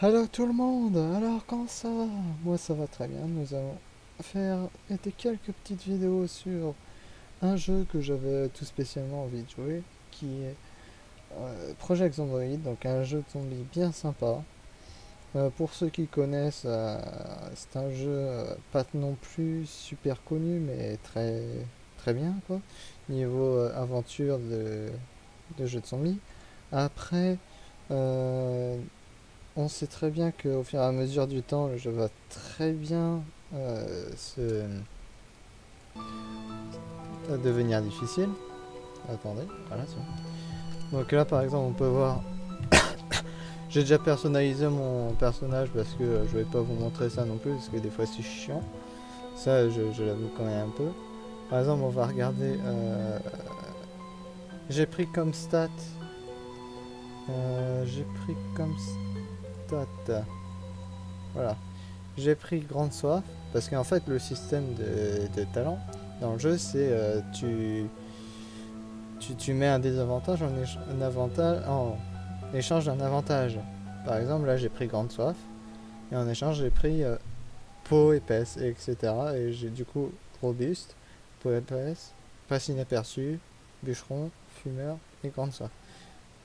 Hello tout le monde, alors comment ça va? Moi ça va très bien, nous allons faire des quelques petites vidéos sur un jeu que j'avais tout spécialement envie de jouer, qui est Project Zomboid, donc un jeu de zombies bien sympa. Pour ceux qui connaissent, c'est un jeu pas non plus super connu, mais très très bien quoi, niveau aventure de jeu de zombies. Après, euh, on sait très bien qu'au fur et à mesure du temps, le jeu va très bien devenir difficile. Attendez, voilà, c'est bon. Donc là, par exemple, on peut voir. J'ai déjà personnalisé mon personnage parce que je vais pas vous montrer ça non plus parce que des fois c'est chiant. Ça, je l'avoue quand même un peu. Par exemple, on va regarder. J'ai pris comme stat. J'ai pris comme stat. Voilà. J'ai pris grande soif parce qu'en fait le système de talent dans le jeu c'est tu mets un désavantage un avantage en échange d'un avantage. Par exemple là j'ai pris grande soif et en échange j'ai pris peau épaisse et etc. Et j'ai du coup robuste, peau épaisse, passe inaperçu, bûcheron, fumeur et grande soif.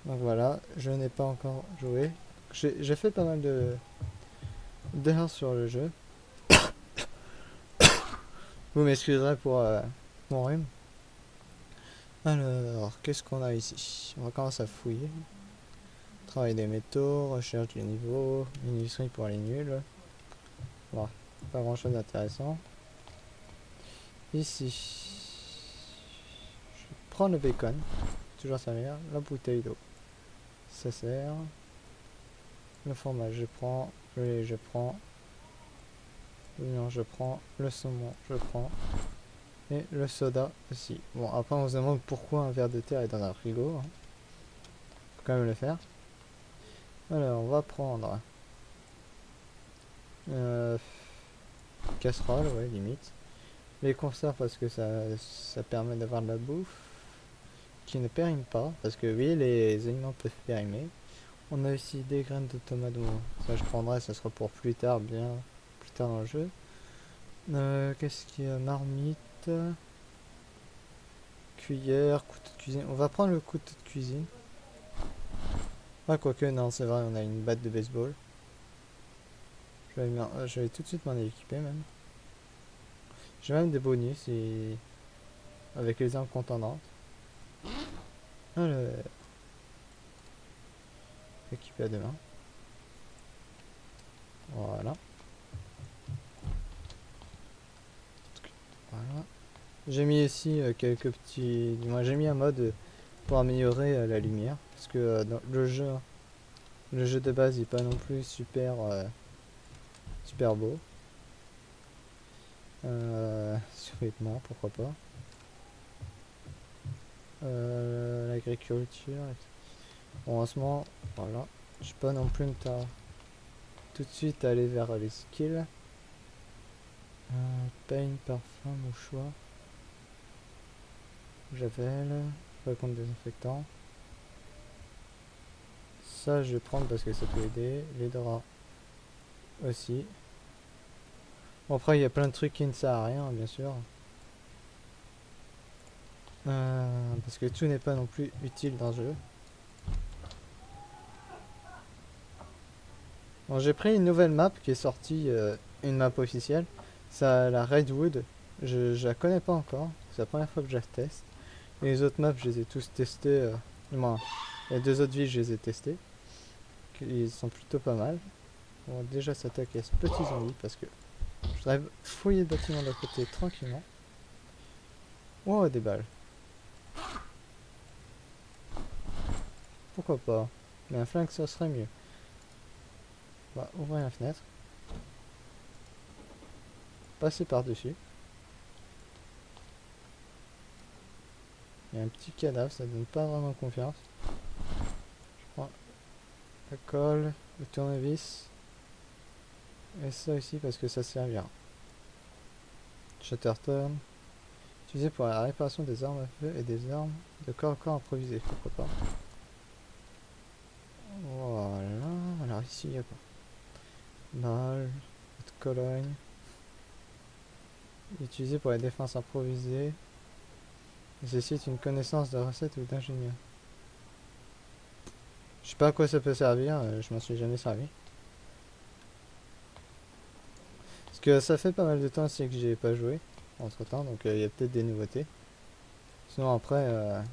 Donc voilà, je n'ai pas encore joué. J'ai fait pas mal d'heures sur le jeu. Vous m'excuserez pour mon rhume. Alors, qu'est-ce qu'on a ici? On va commencer à fouiller. Travail des métaux, recherche du niveau, industrie pour les nuls. Bon, pas grand chose d'intéressant. Ici, je prends le bacon, toujours servir. La bouteille d'eau, ça sert. Le fromage, je prends. Le lait, je prends. L'oignon, je prends. Le saumon, je prends. Et le soda aussi. Bon, après, on se demande pourquoi un verre de terre est dans un frigo, hein. Faut quand même le faire. Alors, on va prendre euh, casserole, ouais, limite. Les conserves parce que ça permet d'avoir de la bouffe qui ne périme pas. Parce que oui, les aliments peuvent périmer. On a aussi des graines de tomates. Bon, ça je prendrai, ça sera pour plus tard, bien plus tard dans le jeu. Qu'est-ce qu'il y a? Marmite, cuillère, couteau de cuisine. On va prendre le couteau de cuisine. Ah, quoique, non, c'est vrai, on a une batte de baseball. Je vais tout de suite m'en équiper même. J'ai même des bonus avec les armes contendantes. Alors, équipé à deux mains. Voilà. Voilà. J'ai mis ici quelques petits. Moi, j'ai mis un mode pour améliorer la lumière. Parce que dans le jeu de base, il n'est pas non plus super beau. Survêtement, pourquoi pas. L'agriculture. Bon, en ce moment, voilà. Je suis pas non plus tout de suite aller vers les skills. Pain, parfum, mouchoir. Javel, flacon de désinfectant. Ça, je vais prendre parce que ça peut aider. Les draps aussi. Bon, après, il y a plein de trucs qui ne servent à rien, bien sûr. Parce que tout n'est pas non plus utile dans le jeu. Bon, j'ai pris une nouvelle map qui est sortie, une map officielle. Ça, la Redwood. Je la connais pas encore. C'est la première fois que je la teste. Et les autres maps, je les ai tous testés. Moi, les deux autres villes, je les ai testés. Ils sont plutôt pas mal. On va déjà s'attaquer à ce petit zombie parce que je voudrais fouiller le bâtiment d'à côté tranquillement. Oh, des balles. Pourquoi pas? Mais un flingue, ça serait mieux. On va ouvrir la fenêtre. Passer par-dessus. Il y a un petit cadavre, ça donne pas vraiment confiance. Je prends la colle, le tournevis. Et ça aussi parce que ça servira. Shatterton. Utilisé pour la réparation des armes à feu et des armes de corps à corps improvisées. Pourquoi pas? Voilà. Alors ici, il y a quoi? Balle, de Cologne. Utilisé pour la défense improvisée. Nécessite une connaissance de recette ou d'ingénieur. Je sais pas à quoi ça peut servir, je m'en suis jamais servi. Parce que ça fait pas mal de temps aussi que j'ai pas joué entre temps, donc il y a peut-être des nouveautés. Sinon après,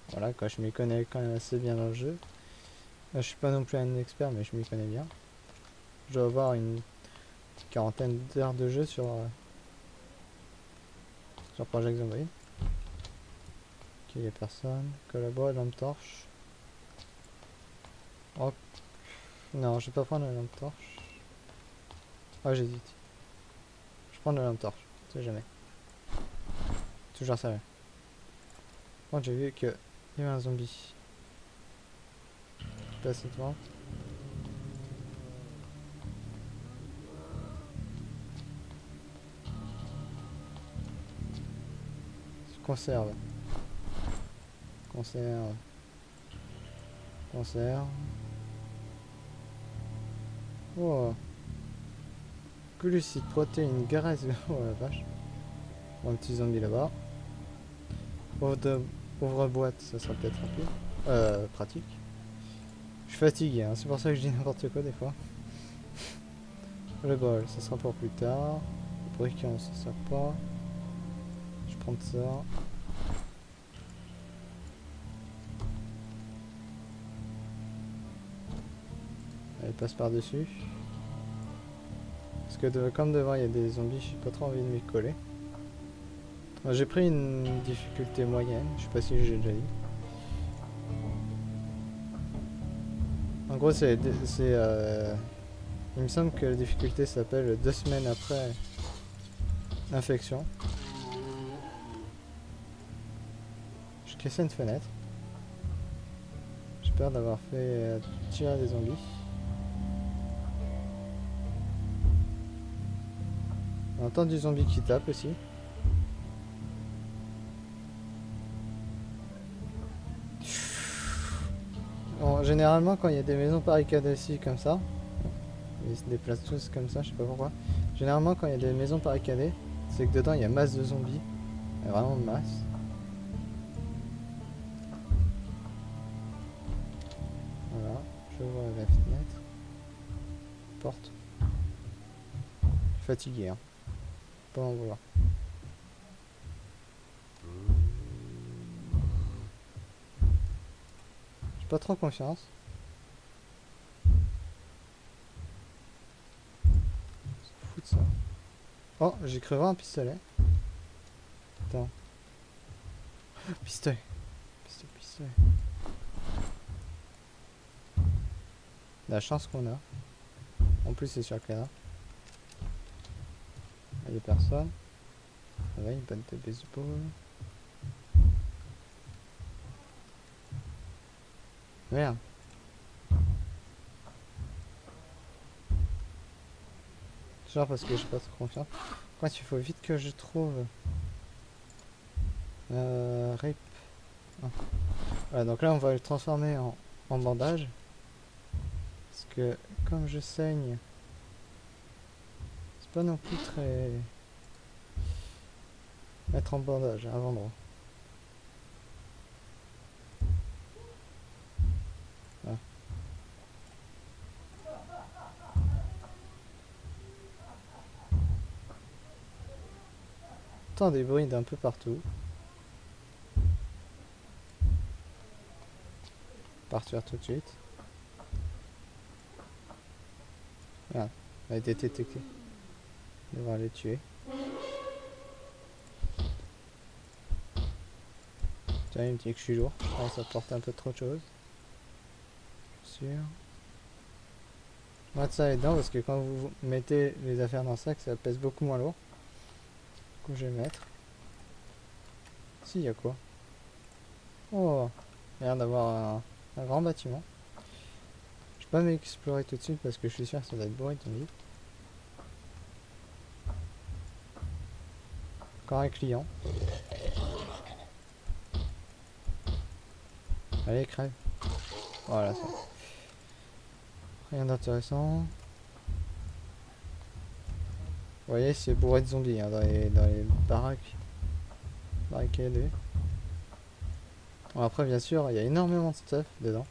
voilà, quand je m'y connais quand même assez bien dans le jeu. Je suis pas non plus un expert, mais je m'y connais bien. Je dois avoir une quarantaine d'heures de jeu sur Project Zomboid. Ok, il y a personne. Collabore, lampe torche. Oh, non, je vais pas prendre la lampe torche. Ah, j'hésite. Je prends la lampe torche, on sait jamais. Toujours sérieux. Bon, j'ai vu qu'il y avait un zombie. Je passe devant. Conserve. Conserve. Conserve. Oh. Glucides, protéines, graisse. Oh la vache. Bon, un petit zombie là-bas. Ouvre-boîte, ça sera peut-être rapide. Pratique. Je suis fatigué, hein, c'est pour ça que je dis n'importe quoi des fois. Le bol, ça sera pour plus tard. Le briquet, ça sert pas. Je prends ça. Allez, passe par-dessus. Parce que comme devant il y a des zombies, j'ai pas trop envie de m'y coller. J'ai pris une difficulté moyenne, je sais pas si j'ai déjà dit. En gros, il me semble que la difficulté s'appelle 2 semaines après l'infection. Je cassais une fenêtre. J'ai peur d'avoir fait tirer des zombies. On entend du zombie qui tape aussi. Bon, généralement, quand il y a des maisons barricadées ici comme ça, ils se déplacent tous comme ça, je sais pas pourquoi. Généralement, quand il y a des maisons barricadées, c'est que dedans il y a masse de zombies. Il y a vraiment masse. Voilà, j'ouvre la fenêtre. Porte. Je suis fatigué, hein. Pas en vouloir. J'ai pas trop confiance. Fou de ça. Oh, j'ai cru voir un pistolet. Attends. Pistolet. Pistolet. La chance qu'on a. En plus, c'est sur le cadre. Il y a personne. Ah ouais, une batte de baseball. Merde. Genre parce que j'ai pas trop confiance. Quoi, il faut vite que je trouve. Rip. Ah. Voilà, donc là on va le transformer en bandage. Parce que comme je saigne, c'est pas non plus très. Mettre en bandage à vendre. Ah. Tant des bruits d'un peu partout. Partir tout de suite. Voilà, a été détecté. On va les tuer. Tiens, il me dit que je suis lourd. Je pense que ça porte un peu trop de choses. Sûr. Moi de ça dedans parce que quand vous mettez les affaires dans le sac, ça pèse beaucoup moins lourd. Du coup, je vais mettre. Si, il y a quoi? Oh, il y a l'air d'avoir un grand bâtiment. Je vais pas m'explorer tout de suite parce que je suis sûr que ça doit être bourré de zombies. Encore un client. Allez, crève. Voilà, ça. Rien d'intéressant. Vous voyez, c'est bourré de zombies hein, dans les baraques. Barricadées. Bon, après, bien sûr, il y a énormément de stuff dedans.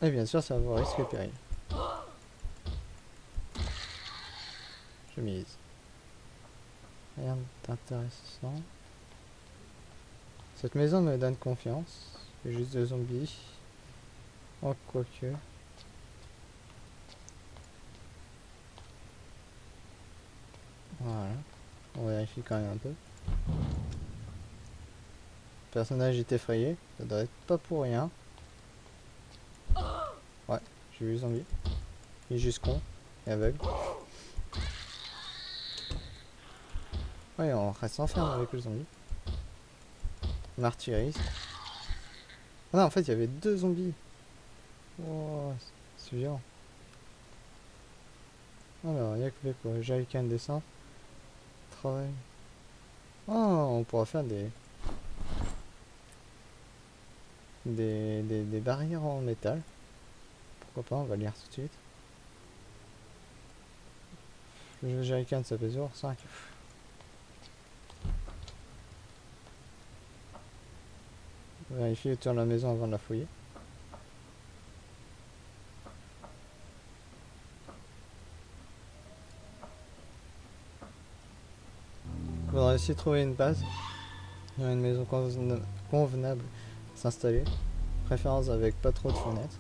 Et bien sûr, ça va vos risques et périls. Chemise. Rien d'intéressant. Cette maison me donne confiance. C'est juste des zombies. Oh, quoique. Voilà. On vérifie quand même un peu. Le personnage est effrayé. Ça doit être pas pour rien. Ouais, j'ai vu le zombie. Il est juste con et aveugle. Ouais, on reste enfermé avec le zombie. Martyrisme. Ah non, en fait, il y avait 2 zombies. Oh, c'est violent. Alors, il y a que quoi. Jerrycan descend. Travail. Oh, on pourra faire des barrières en métal. Pourquoi pas, on va lire tout de suite. Le Jerrycan, ça pèse lourd, 5. Vérifier autour de la maison avant de la fouiller. Il faudra aussi trouver une base. Il y a une maison convenable à s'installer. Préférence avec pas trop de fenêtres.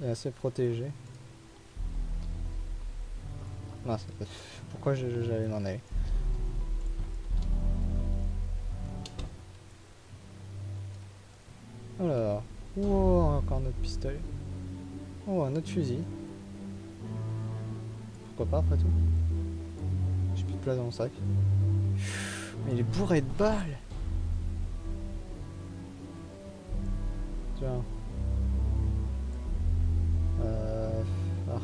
Et assez protégé. Non, pourquoi j'allais m'en aller? Alors, oh, encore notre pistolet. Oh, un autre fusil. Pourquoi pas après tout? J'ai plus de place dans mon sac. Mais il est bourré de balles. Tiens. Ah.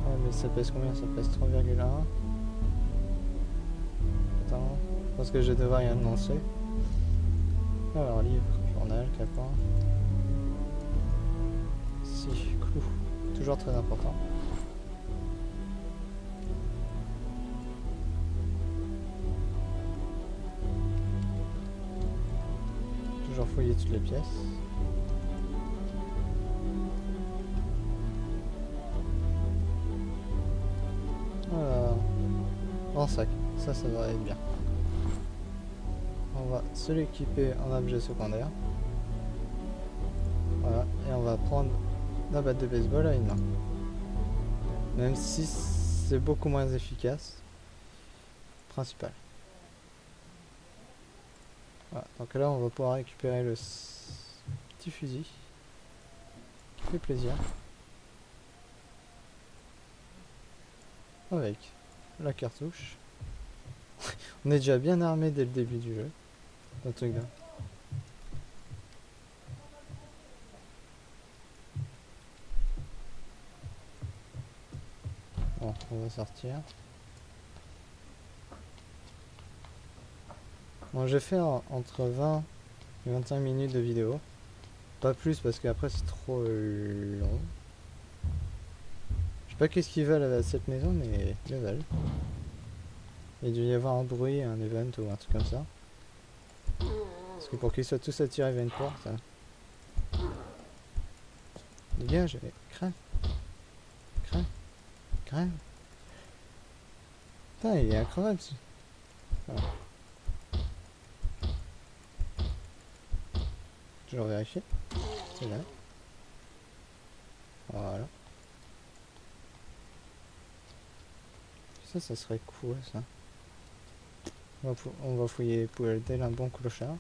Ouais, mais ça pèse combien? Ça pèse 3,1. Attends, je pense que je devrais y annoncer. Alors, livre, journal, capin. Si, clou. Toujours très important. Toujours fouiller toutes les pièces. Voilà. En sac, ça va être bien. On va se l'équiper en objet secondaire. Voilà, et on va prendre la batte de baseball à une main. Même si c'est beaucoup moins efficace. Principal. Voilà, donc là on va pouvoir récupérer le petit fusil. Qui fait plaisir. Avec la cartouche. On est déjà bien armé dès le début du jeu. Un truc là. Bon, on va sortir. Bon, j'ai fait entre 20 et 25 minutes de vidéo. Pas plus parce qu'après c'est trop long. Je sais pas qu'est-ce qu'ils veulent à cette maison, mais ils le veulent. Il doit y avoir un bruit, un event ou un truc comme ça. Parce que pour qu'ils soient tous attirés vers une porte. Dégage, crève. Crève. Crève. Putain, il est incroyable. Voilà. Toujours vérifier. C'est là. Voilà. Ça serait cool ça. On va fouiller pour tel un bon clochard.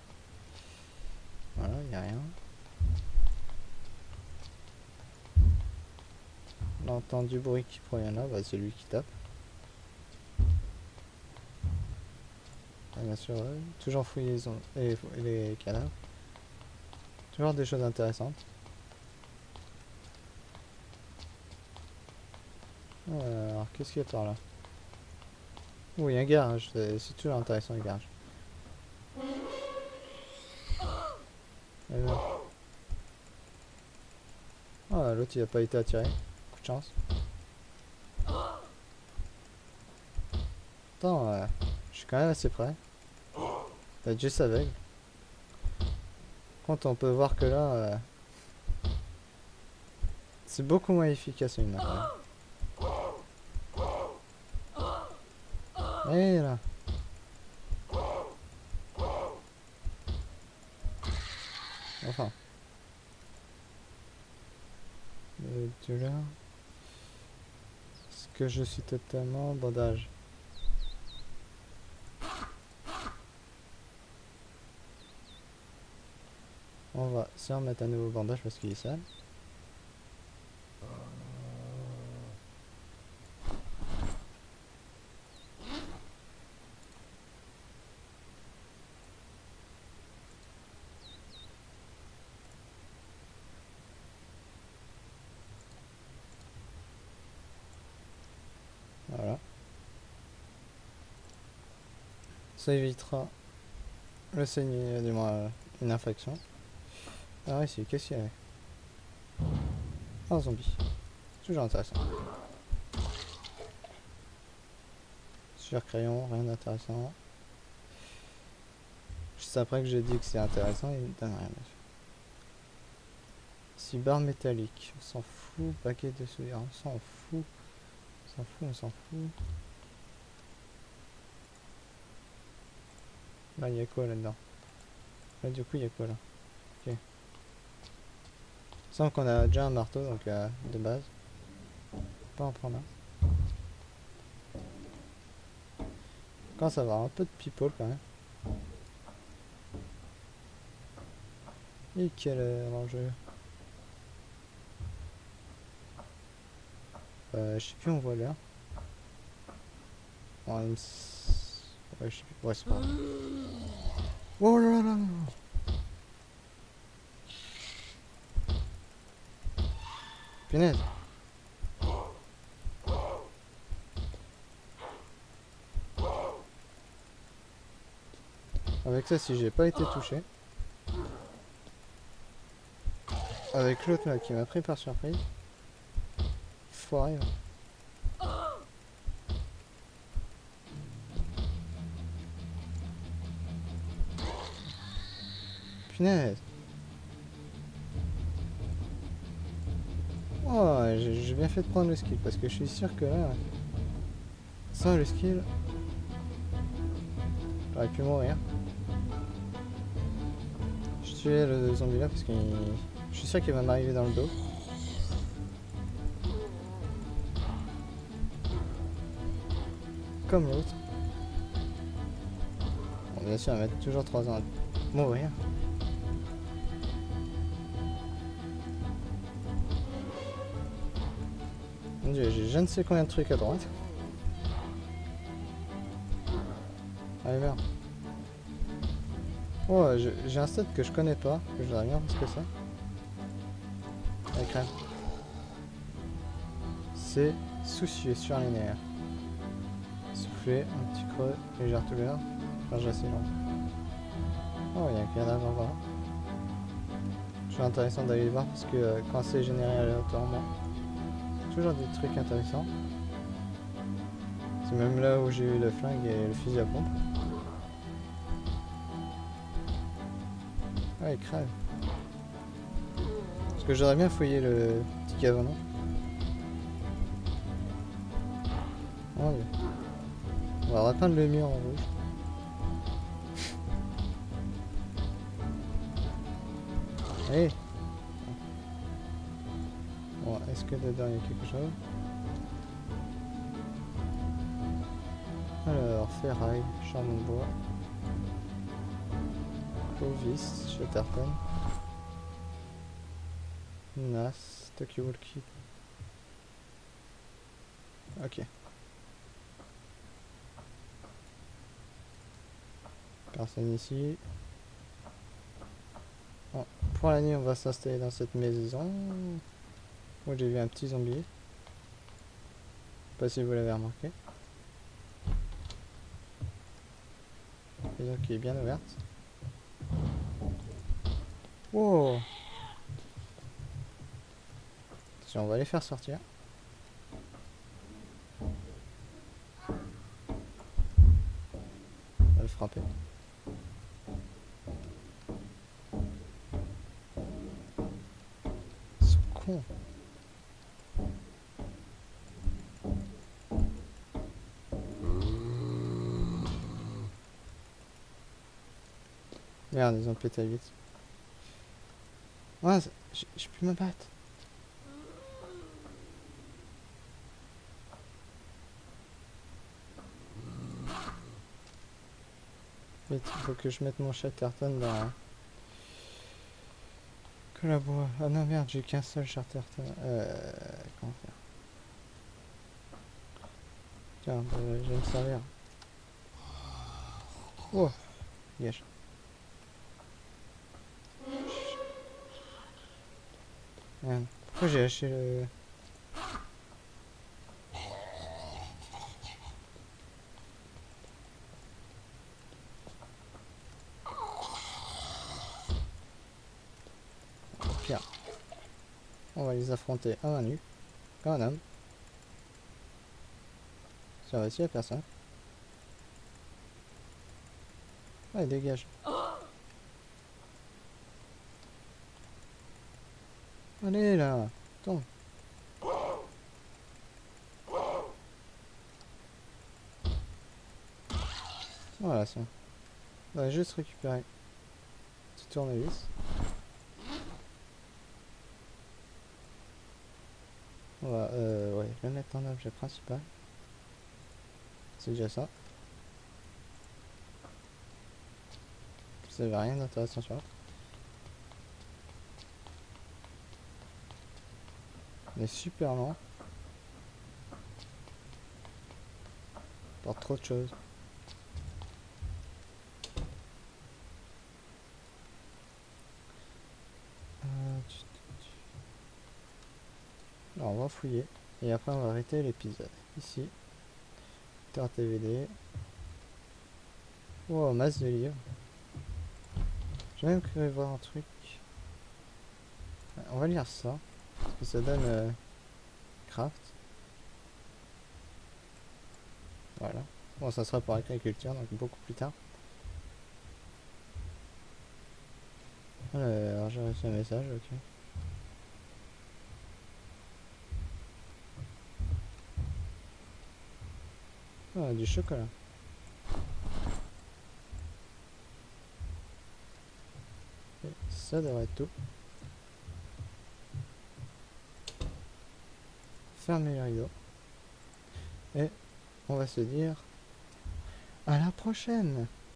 Voilà, il n'y a rien. On entend du bruit qui provient là, bah, c'est lui qui tape. Ah, bien sûr, toujours fouiller les cadavres. Toujours des choses intéressantes. Alors, qu'est-ce qu'il y a par là? Oui, un garage, c'est toujours intéressant le garage. Ah, l'autre il a pas été attiré. Coup de chance. pourtant, je suis quand même assez près. D'être juste aveugle. Quand on peut voir que là, c'est beaucoup moins efficace une main. Et là. Enfin. De là. Est-ce que je suis totalement bandage? On va se remettre un nouveau bandage parce qu'il est sale. Voilà. Ça évitera le saignement, du moins une infection. Alors ici, qu'est-ce qu'il y a? Un zombie. Toujours intéressant. Sur crayon, rien d'intéressant. Juste après que j'ai dit que c'est intéressant, il ne donne rien. Si barre métallique, on s'en fout. Paquet de souvenirs, on s'en fout. On s'en fout, on s'en fout. Là, il y a quoi là-dedans? Là, du coup, il y a quoi là? Ok. Il semble qu'on a déjà un marteau, donc de base. Pas en prendre un. Quand ça va, un peu de people quand même. Et quel enjeu. Je sais plus, on voit l'heure. Ouais, ouais, je sais plus. Ouais, c'est pas grave. Oh là là là là. Punaise. Avec ça, si j'ai pas été touché. Avec l'autre là qui m'a pris par surprise. Foiré. Punaise. Oh, j'ai bien fait de prendre le skill parce que je suis sûr que là, sans le skill, j'aurais pu mourir. Je tuais le zombie là parce que je suis sûr qu'il va m'arriver dans le dos. Comme l'autre. Bon, bien sûr, on va mettre toujours 3 ans à mourir. Mon dieu, j'ai je ne sais combien de trucs à droite. Allez, merde. Oh, j'ai un stat que je connais pas, que je voudrais bien voir ce que c'est. Avec crème. C'est soucieux sur les nerfs. Souffler, un petit creux, légère douleur, charge assez long. Oh, il y a un cadavre là. C'est intéressant d'aller voir parce que quand c'est généré aléatoirement, toujours des trucs intéressants. C'est même là où j'ai eu le flingue et le fusil à pompe. Ah, il crève. Parce que j'aurais bien fouillé le petit cabanon. Oh, on va repeindre le mur en rouge. Allez. Bon, est-ce que dedans il y a quelque chose? Alors, ferraille, charbon de bois, clovis, chatterton, nas, Tokyo Walkie. Ok. Personne ici. Bon, pour la nuit, on va s'installer dans cette maison. Où j'ai vu un petit zombie. Je sais pas si vous l'avez remarqué. Maison qui est bien ouverte. Wow. Attention, on va les faire sortir. frapper. Ils sont cons. Merde, ils ont pété à 8. Ouais, je peux me battre. Vite, il faut que je mette mon Chatterton dans... Que la bois. Ah non, merde, j'ai qu'un seul Chatterton. Comment faire? Tiens, je vais me servir. Oh, gâche. Merde. Pourquoi j'ai lâché le... Pierre. On va les affronter à main nue. Comme un homme. Ça va, s'il y a personne. Allez, dégage. Allez, là. Tombe. Voilà, ça. On va juste récupérer. Petit tournevis. On va, ouais, je vais mettre en objet principal. C'est déjà ça. Ça avait rien d'intéressant sur là. On est super lent. Par trop de choses. Alors, on va fouiller. Et après, on va arrêter l'épisode. Ici. TVD. Oh, masse de livres. J'ai même cru voir un truc. On va lire ça. Parce que ça donne craft. Voilà. Bon, ça sera pour l'agriculture, donc beaucoup plus tard. Alors, j'ai reçu un message, ok. Ah, du chocolat. Et ça devrait être tout. Fermer les rideaux. Et on va se dire à la prochaine.